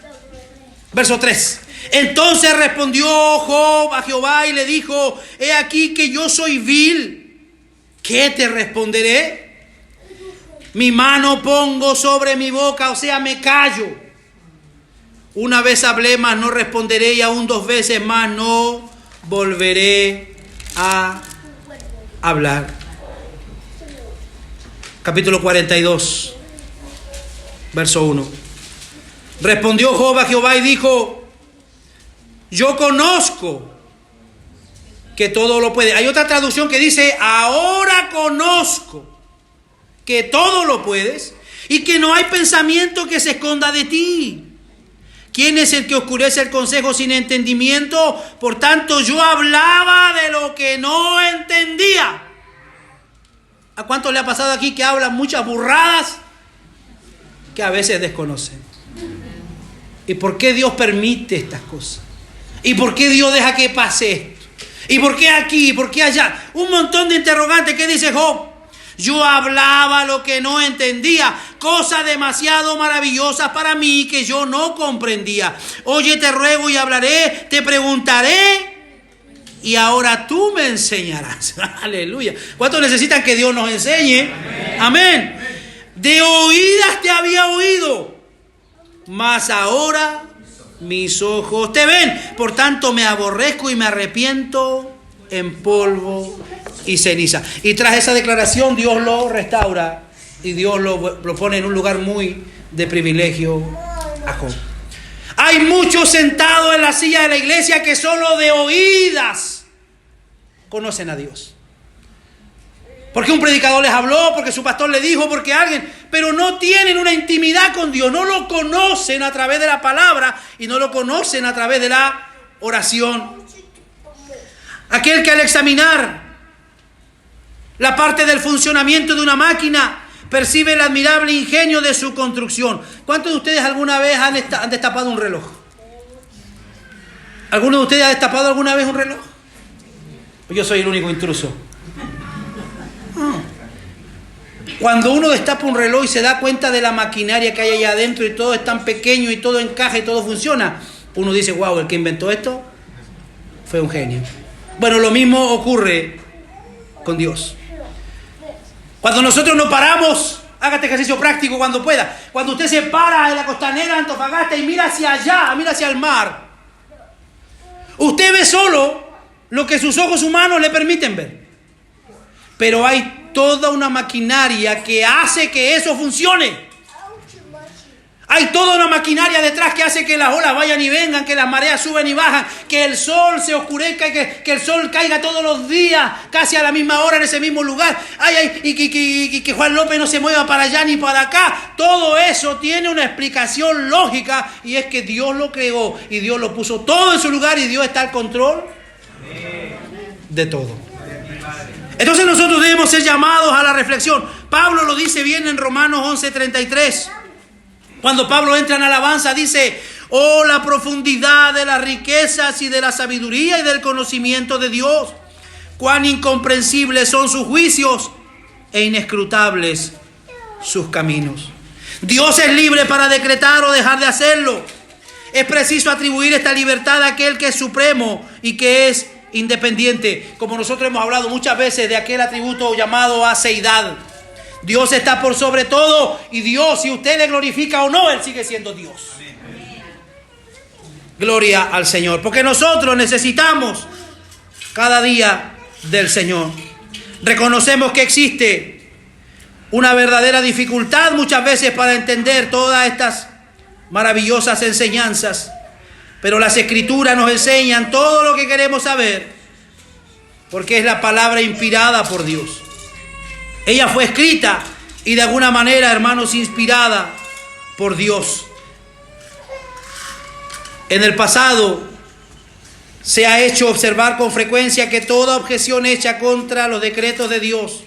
verso 3. Entonces respondió Job a Jehová y le dijo: he aquí que yo soy vil. ¿Qué te responderé? Mi mano pongo sobre mi boca, o sea, me callo. Una vez hablé, mas no responderé, y aún dos veces más no volveré a hablar. Capítulo 42, verso 1. Respondió Job a Jehová y dijo: yo conozco que todo lo puede. Hay otra traducción que dice: ahora conozco que todo lo puedes y que no hay pensamiento que se esconda de ti. ¿Quién es el que oscurece el consejo sin entendimiento? Por tanto, yo hablaba de lo que no entendía. ¿A cuánto le ha pasado aquí que hablan muchas burradas que a veces desconocen? ¿Y por qué Dios permite estas cosas? ¿Y por qué Dios deja que pase esto? ¿Y por qué aquí? ¿Y por qué allá? Un montón de interrogantes. ¿Qué dice Job? Yo hablaba lo que no entendía, cosas demasiado maravillosas para mí que yo no comprendía. Oye, te ruego y hablaré, te preguntaré y ahora tú me enseñarás. Aleluya. ¿Cuántos necesitan que Dios nos enseñe? Amén. De oídas te había oído, mas ahora mis ojos te ven. Por tanto me aborrezco y me arrepiento en polvo y ceniza. Y tras esa declaración Dios lo restaura y Dios lo pone en un lugar muy de privilegio a Job. Hay muchos sentados en la silla de la iglesia que solo de oídas conocen a Dios. Porque un predicador les habló, porque su pastor le dijo, porque alguien, pero no tienen una intimidad con Dios, no lo conocen a través de la palabra y no lo conocen a través de la oración. Aquel que al examinar la parte del funcionamiento de una máquina percibe el admirable ingenio de su construcción. ¿Cuántos de ustedes alguna vez han destapado un reloj? ¿Alguno de ustedes ha destapado alguna vez un reloj? Yo soy el único intruso. Cuando uno destapa un reloj y se da cuenta de la maquinaria que hay allá adentro y todo es tan pequeño y todo encaja y todo funciona, uno dice, wow, el que inventó esto fue un genio. Bueno, lo mismo ocurre con Dios. Cuando nosotros nos paramos, haga este ejercicio práctico cuando pueda. Cuando usted se para en la costanera de Antofagasta y mira hacia allá, mira hacia el mar, usted ve solo lo que sus ojos humanos le permiten ver. Pero hay toda una maquinaria que hace que eso funcione. Hay toda una maquinaria detrás que hace que las olas vayan y vengan, que las mareas suben y bajan, que el sol se oscurezca y que el sol caiga todos los días, casi a la misma hora en ese mismo lugar. Y que Juan López no se mueva para allá ni para acá. Todo eso tiene una explicación lógica y es que Dios lo creó y Dios lo puso todo en su lugar y Dios está al control de todo. Entonces nosotros debemos ser llamados a la reflexión. Pablo lo dice bien en Romanos 11:33. Cuando Pablo entra en alabanza dice, oh, la profundidad de las riquezas y de la sabiduría y del conocimiento de Dios. Cuán incomprensibles son sus juicios e inescrutables sus caminos. Dios es libre para decretar o dejar de hacerlo. Es preciso atribuir esta libertad a aquel que es supremo y que es independiente. Como nosotros hemos hablado muchas veces de aquel atributo llamado aceidad. Dios está por sobre todo y Dios, si usted le glorifica o no, Él sigue siendo Dios. Gloria al Señor, porque nosotros necesitamos cada día del Señor. Reconocemos que existe una verdadera dificultad muchas veces para entender todas estas maravillosas enseñanzas, pero las Escrituras nos enseñan todo lo que queremos saber, porque es la palabra inspirada por Dios. Ella fue escrita y de alguna manera, hermanos, inspirada por Dios. En el pasado se ha hecho observar con frecuencia que toda objeción hecha contra los decretos de Dios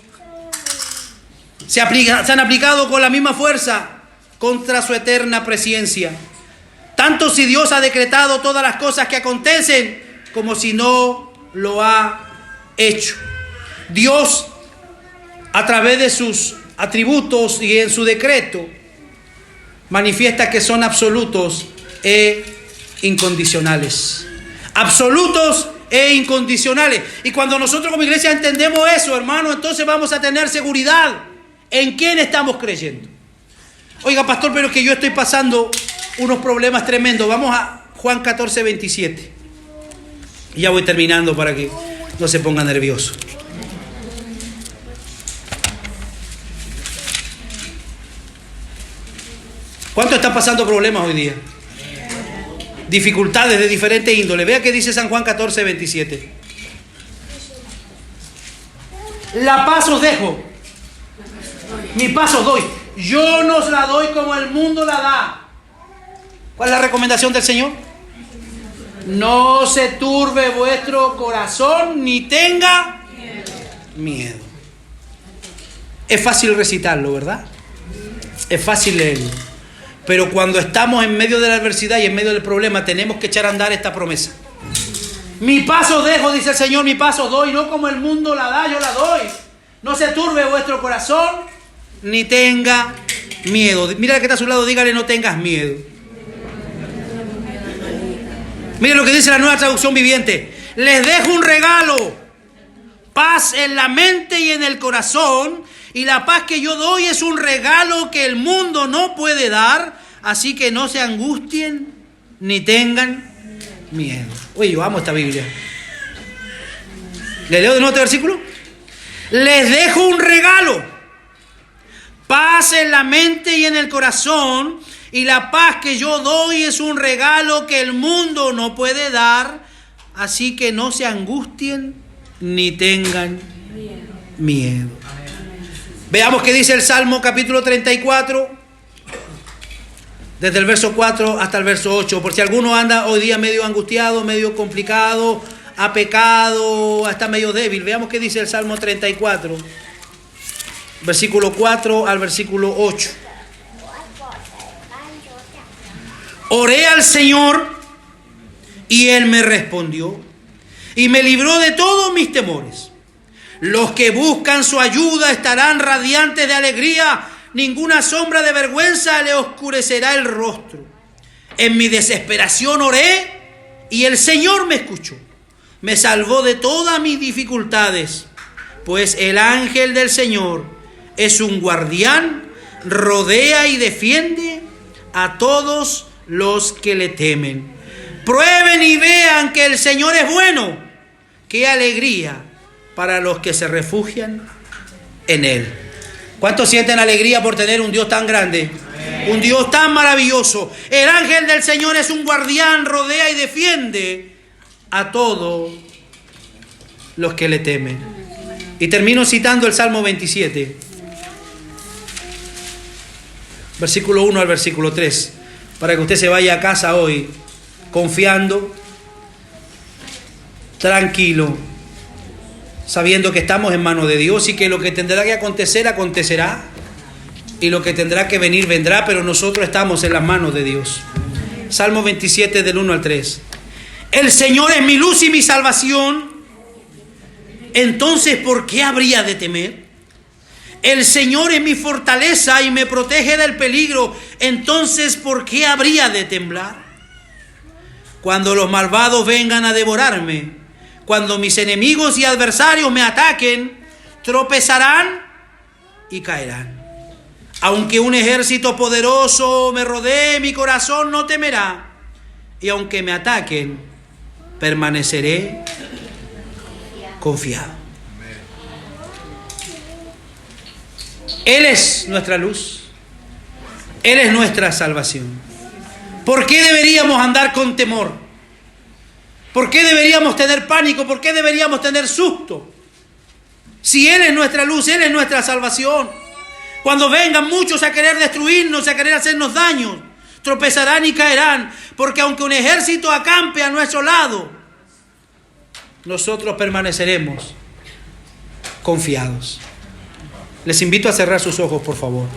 se han aplicado con la misma fuerza contra su eterna presencia. Tanto si Dios ha decretado todas las cosas que acontecen como si no lo ha hecho. Dios, a través de sus atributos y en su decreto, manifiesta que son absolutos e incondicionales. Absolutos e incondicionales. Y cuando nosotros como iglesia entendemos eso, hermano, entonces vamos a tener seguridad en quién estamos creyendo. Oiga, pastor, pero es que yo estoy pasando unos problemas tremendos. Vamos a Juan 14:27. Y ya voy terminando para que no se ponga nervioso. ¿Cuánto están pasando problemas hoy día? Dificultades de diferente índole. Vea que dice San Juan 14:27. La paz os dejo, mi paz os doy. Yo no os la doy como el mundo la da. ¿Cuál es la recomendación del Señor? No se turbe vuestro corazón ni tenga miedo. Es fácil recitarlo, ¿verdad? Es fácil leerlo. Pero cuando estamos en medio de la adversidad y en medio del problema, tenemos que echar a andar esta promesa. Mi paso dejo, dice el Señor, mi paso doy, no como el mundo la da, yo la doy. No se turbe vuestro corazón, ni tenga miedo. Mira que está a su lado, dígale, no tengas miedo. Mire lo que dice la Nueva Traducción Viviente. Les dejo un regalo, paz en la mente y en el corazón, y la paz que yo doy es un regalo que el mundo no puede dar, así que no se angustien ni tengan miedo. Oye, yo amo esta Biblia. ¿Le leo de nuevo este versículo? Les dejo un regalo, paz en la mente y en el corazón, y la paz que yo doy es un regalo que el mundo no puede dar, así que no se angustien ni tengan miedo. Veamos qué dice el Salmo capítulo 34, desde el verso 4 hasta el verso 8. Por si alguno anda hoy día medio angustiado, medio complicado, ha pecado, está medio débil. Veamos qué dice el Salmo 34, versículo 4 al versículo 8. Oré al Señor y Él me respondió y me libró de todos mis temores. Los que buscan su ayuda estarán radiantes de alegría, ninguna sombra de vergüenza le oscurecerá el rostro. En mi desesperación oré y el Señor me escuchó. Me salvó de todas mis dificultades, pues el ángel del Señor es un guardián, rodea y defiende a todos los que le temen. Prueben y vean que el Señor es bueno. Qué alegría para los que se refugian en Él. ¿Cuántos sienten alegría por tener un Dios tan grande? Un Dios tan maravilloso. El ángel del Señor es un guardián, rodea y defiende a todos los que le temen. Y termino citando el Salmo 27, versículo 1 al versículo 3, para que usted se vaya a casa hoy confiando, tranquilo, sabiendo que estamos en manos de Dios y que lo que tendrá que acontecer, acontecerá, y lo que tendrá que venir, vendrá, pero nosotros estamos en las manos de Dios. Salmo 27 del 1 al 3. El Señor es mi luz y mi salvación, entonces ¿por qué habría de temer? El Señor es mi fortaleza y me protege del peligro, entonces ¿por qué habría de temblar? Cuando los malvados vengan a devorarme, cuando mis enemigos y adversarios me ataquen, tropezarán y caerán. Aunque un ejército poderoso me rodee, mi corazón no temerá. Y aunque me ataquen, permaneceré confiado. Él es nuestra luz. Él es nuestra salvación. ¿Por qué deberíamos andar con temor? ¿Por qué deberíamos tener pánico? ¿Por qué deberíamos tener susto? Si Él es nuestra luz, Él es nuestra salvación. Cuando vengan muchos a querer destruirnos, a querer hacernos daño, tropezarán y caerán, porque aunque un ejército acampe a nuestro lado, nosotros permaneceremos confiados. Les invito a cerrar sus ojos, por favor.